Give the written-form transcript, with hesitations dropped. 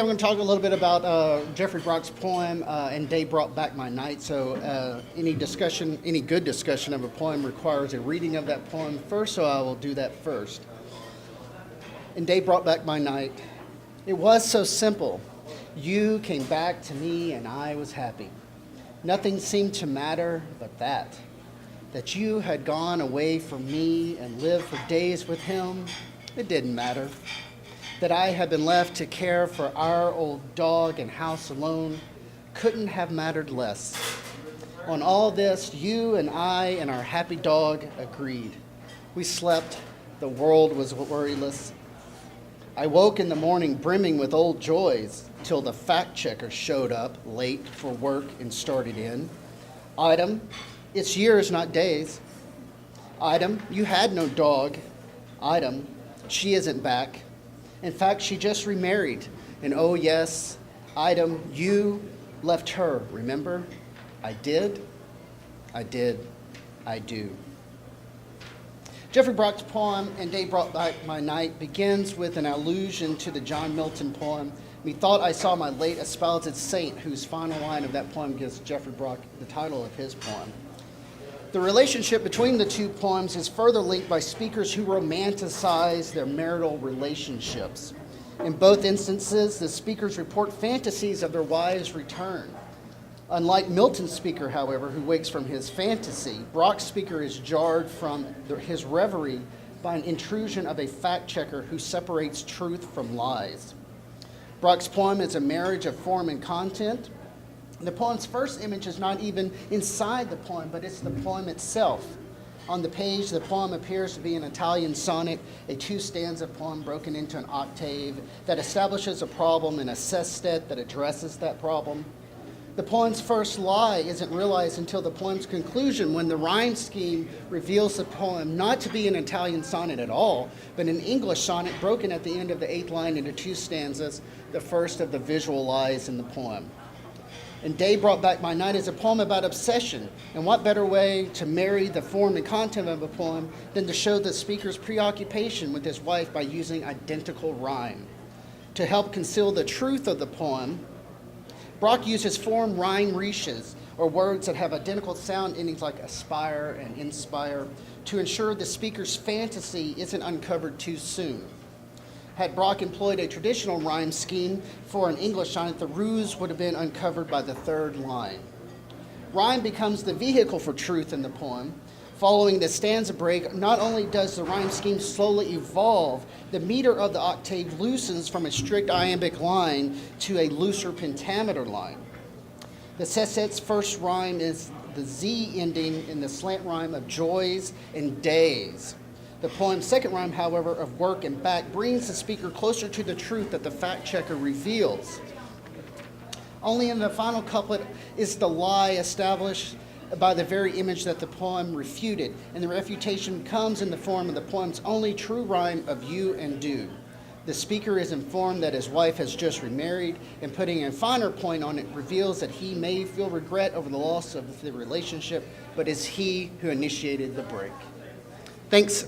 going to talk a little bit about Geoffrey Brock's poem, And Day Brought Back My Night. So any good discussion of a poem requires a reading of that poem first, so I will do that first. And Day Brought Back My Night. It was so simple. You came back to me and I was happy. Nothing seemed to matter but that you had gone away from me and lived for days with him. It didn't matter. That I had been left to care for our old dog and house alone couldn't have mattered less. On all this, you and I and our happy dog agreed. We slept. The world was worryless. I woke in the morning brimming with old joys till the fact checker showed up late for work and started in. Item, it's years, not days. Item, you had no dog. Item, she isn't back. In fact, she just remarried. And oh yes, item, you left her, remember? I did, I do. Geoffrey Brock's poem, And Day Brought Back My Night, begins with an allusion to the John Milton poem, Methought I Saw My Late Espoused Saint, whose final line of that poem gives Geoffrey Brock the title of his poem. The relationship between the two poems is further linked by speakers who romanticize their marital relationships. In both instances, the speakers report fantasies of their wives' return. Unlike Milton's speaker, however, who wakes from his fantasy, Brock's speaker is jarred from his reverie by an intrusion of a fact checker who separates truth from lies. Brock's poem is a marriage of form and content. The poem's first image is not even inside the poem, but it's the poem itself. On the page, the poem appears to be an Italian sonnet, a two-stanza poem broken into an octave that establishes a problem and a sestet that addresses that problem. The poem's first lie isn't realized until the poem's conclusion, when the rhyme scheme reveals the poem not to be an Italian sonnet at all, but an English sonnet broken at the end of the eighth line into two stanzas, the first of the visual lies in the poem. And Day Brought Back My Night is a poem about obsession, and what better way to marry the form and content of a poem than to show the speaker's preoccupation with his wife by using identical rhyme. To help conceal the truth of the poem, Brock uses form rhyme reaches, or words that have identical sound endings like aspire and inspire, to ensure the speaker's fantasy isn't uncovered too soon. Had Brock employed a traditional rhyme scheme for an English sonnet, the ruse would have been uncovered by the third line. Rhyme becomes the vehicle for truth in the poem. Following the stanza break, not only does the rhyme scheme slowly evolve, the meter of the octave loosens from a strict iambic line to a looser pentameter line. The sestet's first rhyme is the Z ending in the slant rhyme of joys and days. The poem's second rhyme, however, of work and back, brings the speaker closer to the truth that the fact checker reveals. Only in the final couplet is the lie established by the very image that the poem refuted, and the refutation comes in the form of the poem's only true rhyme of you and do. The speaker is informed that his wife has just remarried, and putting a finer point on it reveals that he may feel regret over the loss of the relationship, but it's he who initiated the break. Thanks.